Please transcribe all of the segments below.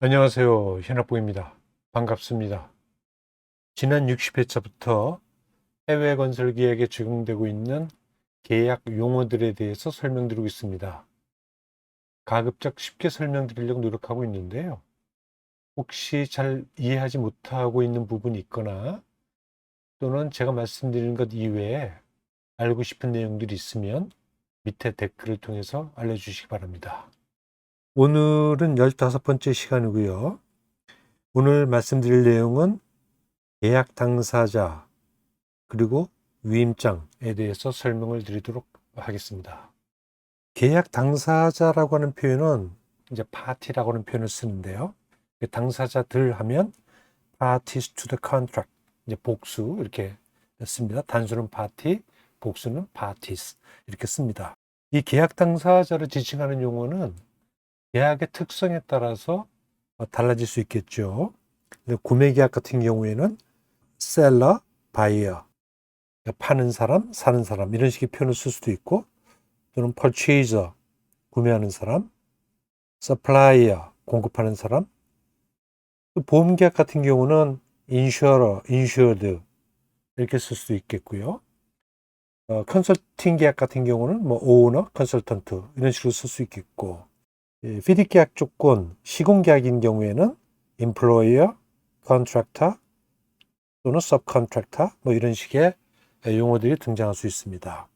안녕하세요. 현학부입니다. 반갑습니다. 지난 60회차부터 해외 건설 계약에 적용되고 있는 계약 용어들에 대해서 설명드리고 있습니다. 가급적 쉽게 설명드리려고 노력하고 있는데요. 혹시 잘 이해하지 못하고 있는 부분이 있거나 또는 제가 말씀드린 것 이외에 알고 싶은 내용들이 있으면 밑에 댓글을 통해서 알려주시기 바랍니다. 오늘은 15번째 시간이고요. 오늘 말씀드릴 내용은 계약 당사자 그리고 위임장에 대해서 설명을 드리도록 하겠습니다. 계약 당사자라고 하는 표현은 이제 파티라고 하는 표현을 쓰는데요. 당사자들 하면 parties to the contract, 이제 복수 이렇게 씁니다. 단수는 party, 복수는 parties 이렇게 씁니다. 이 계약 당사자를 지칭하는 용어는 계약의 특성에 따라서 달라질 수 있겠죠. 구매 계약 같은 경우에는 seller, buyer, 파는 사람, 사는 사람 이런 식의 표현을 쓸 수도 있고, 또는 purchaser, 구매하는 사람, supplier, 공급하는 사람, 또 보험계약 같은 경우는 insurer, insured 이렇게 쓸 수도 있겠고요. 컨설팅 계약 같은 경우는 뭐 owner, consultant 이런 식으로 쓸 수 있겠고, 피디 계약 조건, 시공 계약인 경우에는 employer, contractor 또는 subcontractor 뭐 이런 식의 용어들이 등장할 수 있습니다.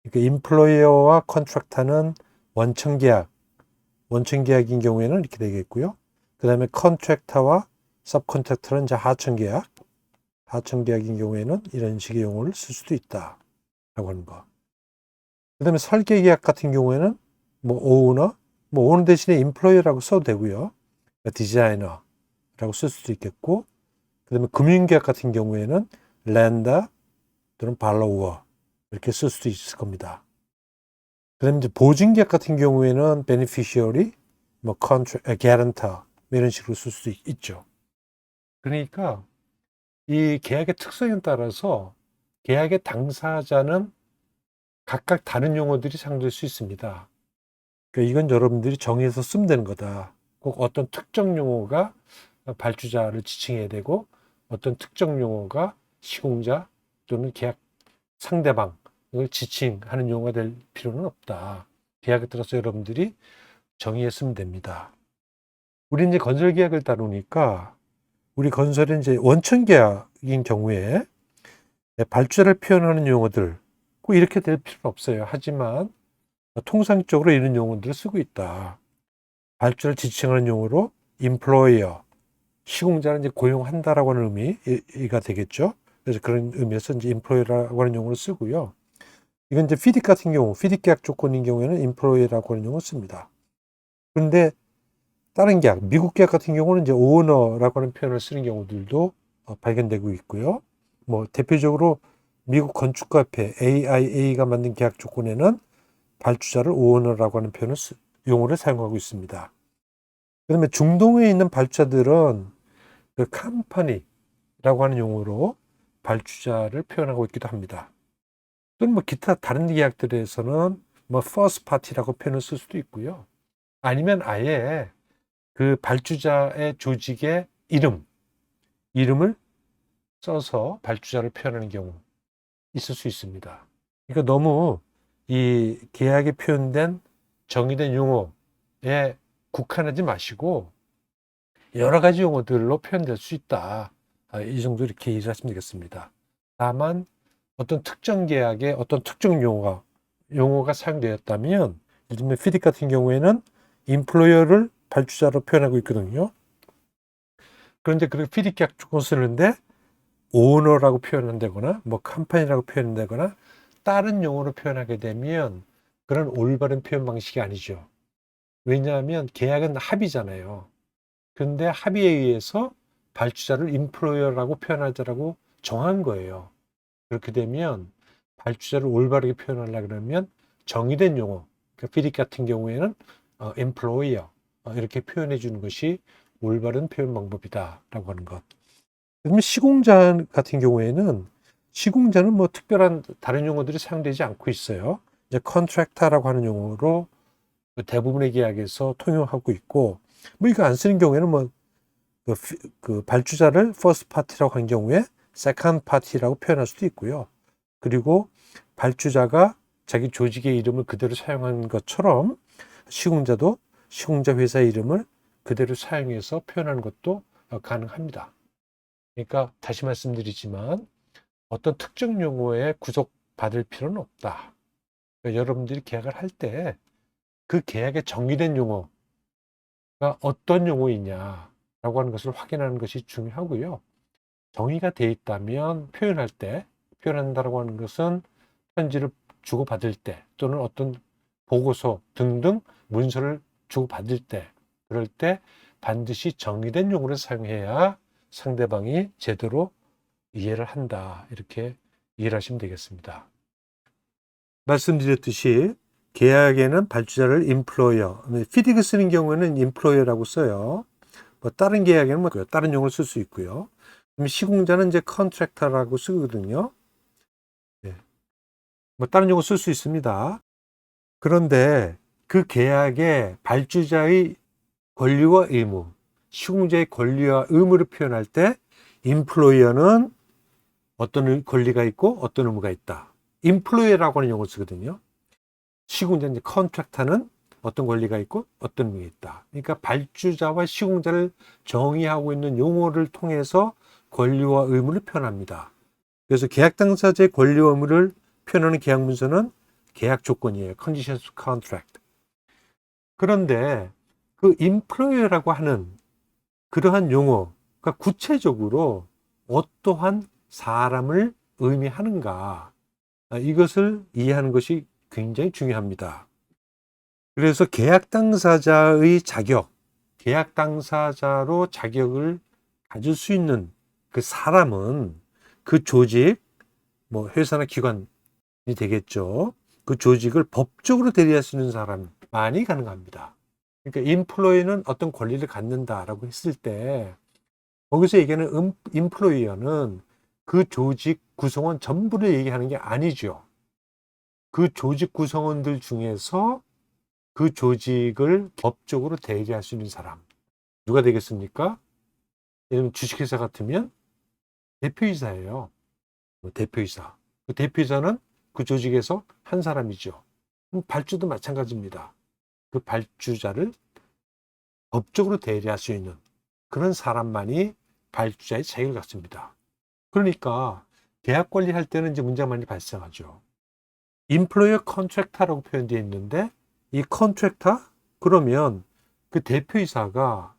그러니까 인플로이어와 컨트랙터는 원청계약인 경우에는 이렇게 되겠고요. 그 다음에 컨트랙터와 서브컨트랙터는 이제 하청계약인 경우에는 이런 식의 용어를 쓸 수도 있다라고 하는 거. 그 다음에 설계계약 같은 경우에는 뭐 오너 대신에 인플로이어라고 써도 되고요. 디자이너라고 쓸 수도 있겠고, 그 다음에 금융계약 같은 경우에는 렌더 또는 발로워 이렇게 쓸 수도 있을 겁니다. 그다음에 이제 보증계약 같은 경우에는 beneficiary, 뭐 guarantor 이런 식으로 쓸 수도 있죠. 그러니까 이 계약의 특성에 따라서 계약의 당사자는 각각 다른 용어들이 사용될 수 있습니다. 그러니까 이건 여러분들이 정의해서 쓰면 되는 거다. 꼭 어떤 특정 용어가 발주자를 지칭해야 되고, 어떤 특정 용어가 시공자 또는 계약 상대방을 지칭하는 용어가 될 필요는 없다. 계약에 따라서 여러분들이 정의했으면 됩니다. 우리 이제 건설 계약을 다루니까, 우리 건설은 이제 원천 계약인 경우에 발주자를 표현하는 용어들 꼭 이렇게 될 필요는 없어요. 하지만 통상적으로 이런 용어들을 쓰고 있다. 발주자를 지칭하는 용어로 employer, 시공자를 이제 고용한다라고 하는 의미가 되겠죠. 그래서 그런 의미에서 이제 employer라고 하는 용어를 쓰고요. 이건 이제 피디 같은 경우, 피디 계약 조건인 경우에는 employee라고 하는 용어를 씁니다. 그런데 다른 계약, 미국 계약 같은 경우는 이제 오너라고 하는 표현을 쓰는 경우들도 발견되고 있고요. 뭐 대표적으로 미국 건축가협회 AIA가 만든 계약 조건에는 발주자를 오너라고 하는 용어를 사용하고 있습니다. 그다음에 중동에 있는 발주자들은 그 컴퍼니라고 하는 용어로 발주자를 표현하고 있기도 합니다. 또는 뭐 기타 다른 계약들에서는 뭐 first party라고 표현을 쓸 수도 있고요. 아니면 아예 그 발주자의 조직의 이름을 써서 발주자를 표현하는 경우 있을 수 있습니다. 그러니까 너무 이 계약에 표현된 정의된 용어에 국한하지 마시고 여러 가지 용어들로 표현될 수 있다. 이 정도 이렇게 이해를 하시면 되겠습니다. 다만 어떤 특정 계약에 어떤 특정 용어가 사용되었다면, 예를 들면 피딕 같은 경우에는 인플로이어를 발주자로 표현하고 있거든요. 그런데 그 피디 계약 조건 쓰는데 오너라고 표현한다거나 뭐 컴퍼니라고 표현한다거나 다른 용어로 표현하게 되면 그런 올바른 표현 방식이 아니죠. 왜냐하면 계약은 합의잖아요. 근데 합의에 의해서 발주자를 인플로이어라고 표현하자라고 정한 거예요. 그렇게 되면 발주자를 올바르게 표현하려고 그러면 정의된 용어, 그러니까 피디 같은 경우에는 employer 이렇게 표현해 주는 것이 올바른 표현 방법이다라고 하는 것. 그러면 시공자 같은 경우에는 시공자는 뭐 특별한 다른 용어들이 사용되지 않고 있어요. 이제 컨트랙터라고 하는 용어로 대부분의 계약에서 통용하고 있고, 뭐 이거 안 쓰는 경우에는 뭐 그 발주자를 first party라고 한 경우에 second party라고 표현할 수도 있고요. 그리고 발주자가 자기 조직의 이름을 그대로 사용한 것처럼 시공자도 시공자 회사 이름을 그대로 사용해서 표현하는 것도 가능합니다. 그러니까 다시 말씀드리지만 어떤 특정 용어에 구속받을 필요는 없다. 그러니까 여러분들이 계약을 할 때 그 계약에 정의된 용어가 어떤 용어이냐라고 하는 것을 확인하는 것이 중요하고요. 정의가 돼 있다면 표현한다라고 하는 것은 편지를 주고받을 때 또는 어떤 보고서 등등 문서를 주고받을 때 그럴 때 반드시 정의된 용어를 사용해야 상대방이 제대로 이해를 한다. 이렇게 이해를 하시면 되겠습니다. 말씀드렸듯이 계약에는 발주자를 employer, FIDIC 쓰는 경우에는 employer라고 써요. 뭐 다른 계약에는 뭐 다른 용어를 쓸 수 있고요. 그럼 시공자는 이제 contractor라고 쓰거든요. 네. 뭐 다른 용어 쓸 수 있습니다. 그런데 그 계약에 발주자의 권리와 의무, 시공자의 권리와 의무를 표현할 때 employer는 어떤 권리가 있고 어떤 의무가 있다. employer라고 하는 용어를 쓰거든요. 시공자 이제 컨트랙터는 어떤 권리가 있고 어떤 의무가 있다. 그러니까 발주자와 시공자를 정의하고 있는 용어를 통해서 권리와 의무를 표현합니다. 그래서 계약 당사자의 권리와 의무를 표현하는 계약 문서는 계약 조건이에요. Conditions of Contract. 그런데 그 employer라고 하는 그러한 용어가 구체적으로 어떠한 사람을 의미하는가, 이것을 이해하는 것이 굉장히 중요합니다. 그래서 계약 당사자의 자격, 계약 당사자로 자격을 가질 수 있는 그 사람은 그 조직, 뭐 회사나 기관이 되겠죠. 그 조직을 법적으로 대리할 수 있는 사람만이 가능합니다. 그러니까 인플로이는 어떤 권리를 갖는다라고 했을 때 거기서 얘기하는 인플로이어는 그 조직 구성원 전부를 얘기하는 게 아니죠. 그 조직 구성원들 중에서 그 조직을 법적으로 대리할 수 있는 사람. 누가 되겠습니까? 예를 들면 주식회사 같으면 대표이사예요. 대표이사. 그 대표이사는 그 조직에서 한 사람이죠. 발주도 마찬가지입니다. 그 발주자를 법적으로 대리할 수 있는 그런 사람만이 발주자의 자격을 갖습니다. 그러니까 계약 관리할 때는 이제 문제가 많이 발생하죠. Employer Contractor라고 표현되어 있는데 이 컨트랙터 그러면 그 대표이사가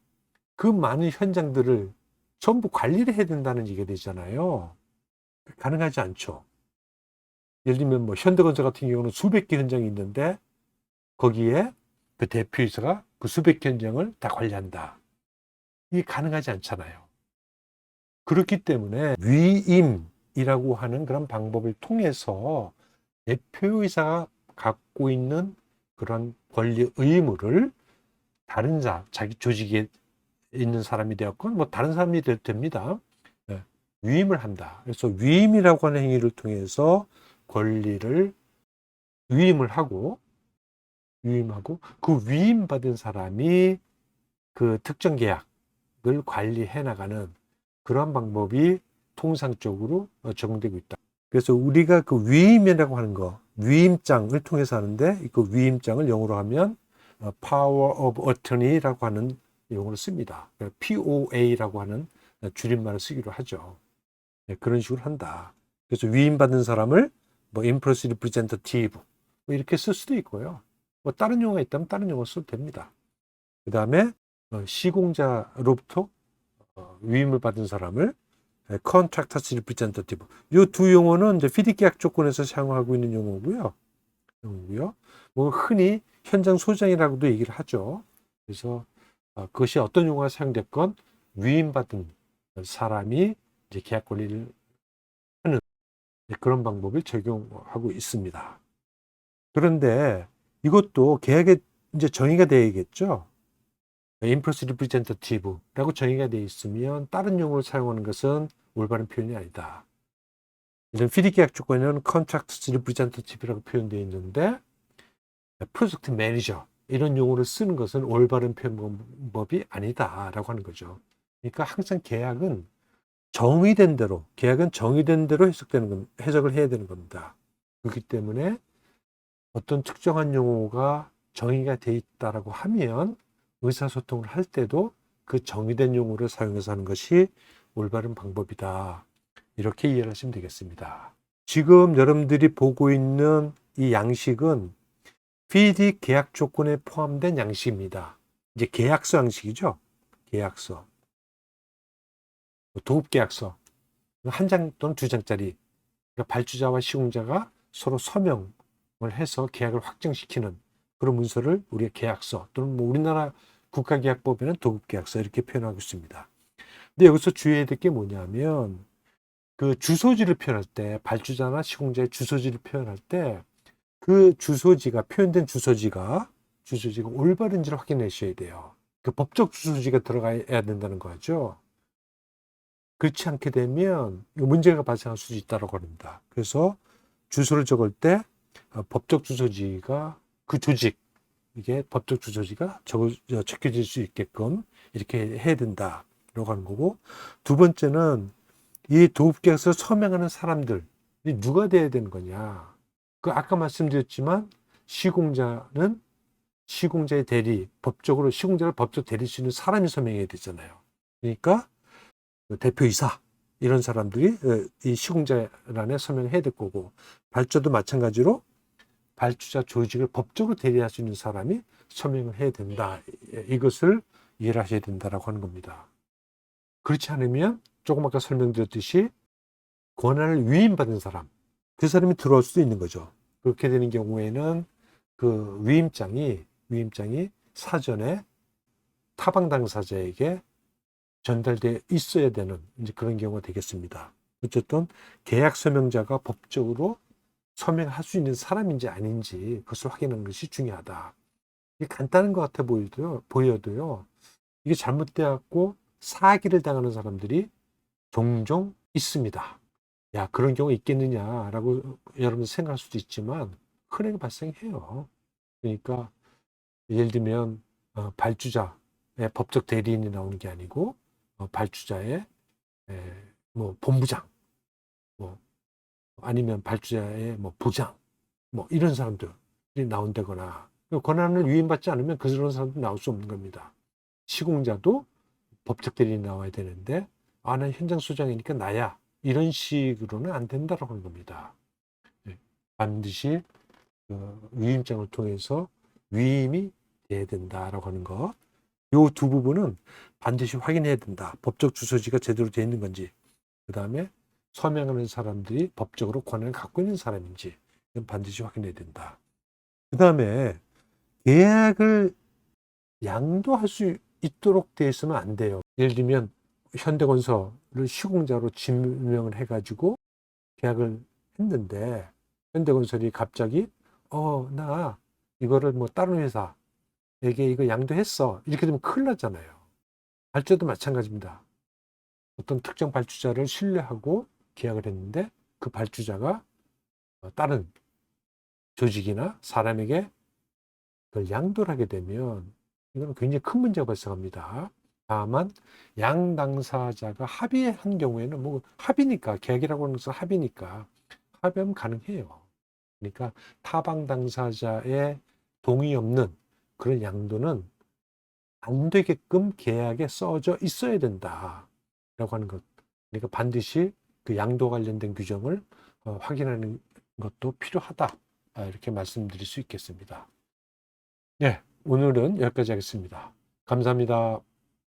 그 많은 현장들을 전부 관리를 해야 된다는 얘기가 되잖아요. 가능하지 않죠. 예를 들면 뭐 현대건설 같은 경우는 수백 개 현장이 있는데 거기에 그 대표이사가 그 수백 개 현장을 다 관리한다. 이게 가능하지 않잖아요. 그렇기 때문에 위임이라고 하는 그런 방법을 통해서 대표이사가 갖고 있는 그런 권리 의무를 다른 자기 조직에 있는 사람이 되었건 뭐 다른 사람이 됩니다. 위임을 한다. 그래서 위임이라고 하는 행위를 통해서 권리를 위임하고 그 위임받은 사람이 그 특정 계약을 관리해 나가는 그런 방법이 통상적으로 적용되고 있다. 그래서 우리가 그 위임이라고 하는 거, 위임장을 통해서 하는데 그 위임장을 영어로 하면 Power of Attorney라고 하는 용어를 씁니다. POA라고 하는 줄임말을 쓰기로 하죠. 그런 식으로 한다. 그래서 위임받은 사람을 뭐 Impress Representative 뭐 이렇게 쓸 수도 있고요. 뭐 다른 용어가 있다면 다른 용어 써도 됩니다. 그 다음에 시공자로부터 위임을 받은 사람을 Contractors Representative. 이 두 용어는 이제 FIDIC 계약 조건에서 사용하고 있는 용어고요. 뭐 흔히 현장 소장이라고도 얘기를 하죠. 그래서 그것이 어떤 용어가 사용됐건 위임받은 사람이 이제 계약 권리를 하는 그런 방법을 적용하고 있습니다. 그런데 이것도 계약에 이제 정의가 되어야겠죠. Impress Representative라고 정의가 되어 있으면 다른 용어를 사용하는 것은 올바른 표현이 아니다. 이런 FIDIC 계약 조건에는 Contractors Representative라고 표현되어 있는데 프로젝트 매니저 이런 용어를 쓰는 것은 올바른 표현법이 아니다라고 하는 거죠. 그러니까 항상 계약은 정의된 대로, 계약은 정의된 대로 해석을 해야 되는 겁니다. 그렇기 때문에 어떤 특정한 용어가 정의가 돼 있다라고 하면 의사소통을 할 때도 그 정의된 용어를 사용해서 하는 것이 올바른 방법이다. 이렇게 이해를 하시면 되겠습니다. 지금 여러분들이 보고 있는 이 양식은 PD 계약 조건에 포함된 양식입니다. 이제 계약서 양식이죠. 계약서. 도급계약서. 한 장 또는 두 장짜리. 그러니까 발주자와 시공자가 서로 서명을 해서 계약을 확정시키는 그런 문서를 우리가 계약서 또는 뭐 우리나라 국가계약법에는 도급계약서 이렇게 표현하고 있습니다. 근데 여기서 주의해야 될 게 뭐냐면 그 주소지를 표현할 때 발주자나 시공자의 주소지를 표현할 때 그 주소지가 표현된 주소지가 올바른지를 확인하셔야 돼요. 그 법적 주소지가 들어가야 된다는 거죠. 그렇지 않게 되면 문제가 발생할 수 있다고 합니다. 그래서 주소를 적을 때 법적 주소지가 그 조직 이게 법적 주소지가 적혀질 수 있게끔 이렇게 해야 된다라고 하는 거고, 두 번째는 이 도급계약서를 서명하는 사람들이 누가 돼야 되는 거냐. 그 아까 말씀드렸지만 시공자는 시공자의 대리, 법적으로 시공자를 법적 대리할 수 있는 사람이 서명해야 되잖아요. 그러니까 대표이사 이런 사람들이 이 시공자란에 서명해야 될 거고, 발주도 마찬가지로 발주자 조직을 법적으로 대리할 수 있는 사람이 서명을 해야 된다. 이것을 이해를 하셔야 된다라고 하는 겁니다. 그렇지 않으면 조금 아까 설명드렸듯이 권한을 위임받은 사람, 그 사람이 들어올 수도 있는 거죠. 그렇게 되는 경우에는 그 위임장이 사전에 타방 당사자에게 전달돼 있어야 되는 이제 그런 경우가 되겠습니다. 어쨌든 계약 서명자가 법적으로 서명할 수 있는 사람인지 아닌지 그것을 확인하는 것이 중요하다. 이게 간단한 것 같아 보여도요. 이게 잘못되었고 사기를 당하는 사람들이 종종 있습니다. 야, 그런 경우 있겠느냐라고 여러분 생각할 수도 있지만 흔하게 발생해요. 그러니까 예를 들면 발주자의 법적 대리인이 나오는 게 아니고 발주자의 뭐 본부장, 뭐 아니면 발주자의 뭐 부장, 뭐 이런 사람들이 나온다거나 권한을 위임받지 않으면 그런 사람도 나올 수 없는 겁니다. 시공자도 법적 대리인이 나와야 되는데 난 현장 소장이니까 나야. 이런 식으로는 안 된다고 하는 겁니다. 반드시 위임장을 통해서 위임이 돼야 된다라고 하는 것. 이 두 부분은 반드시 확인해야 된다. 법적 주소지가 제대로 되어 있는 건지, 그 다음에 서명하는 사람들이 법적으로 권한을 갖고 있는 사람인지 이건 반드시 확인해야 된다. 그 다음에 계약을 양도할 수 있도록 되어 있으면 안 돼요. 예를 들면 현대건설을 시공자로 지명을 해가지고 계약을 했는데 현대건설이 갑자기 나 이거를 뭐 다른 회사에게 이거 양도했어. 이렇게 되면 큰일 나잖아요. 발주도 마찬가지입니다. 어떤 특정 발주자를 신뢰하고 계약을 했는데 그 발주자가 다른 조직이나 사람에게 그걸 양도를 하게 되면 이건 굉장히 큰 문제가 발생합니다. 다만 양 당사자가 합의한 경우에는 뭐 합의니까 계약이라고 하는 것은 합의니까 합의하면 가능해요. 그러니까 타방 당사자의 동의 없는 그런 양도는 안 되게끔 계약에 써져 있어야 된다라고 하는 것. 그러니까 반드시 그 양도 관련된 규정을 확인하는 것도 필요하다. 이렇게 말씀드릴 수 있겠습니다. 네, 오늘은 여기까지 하겠습니다. 감사합니다.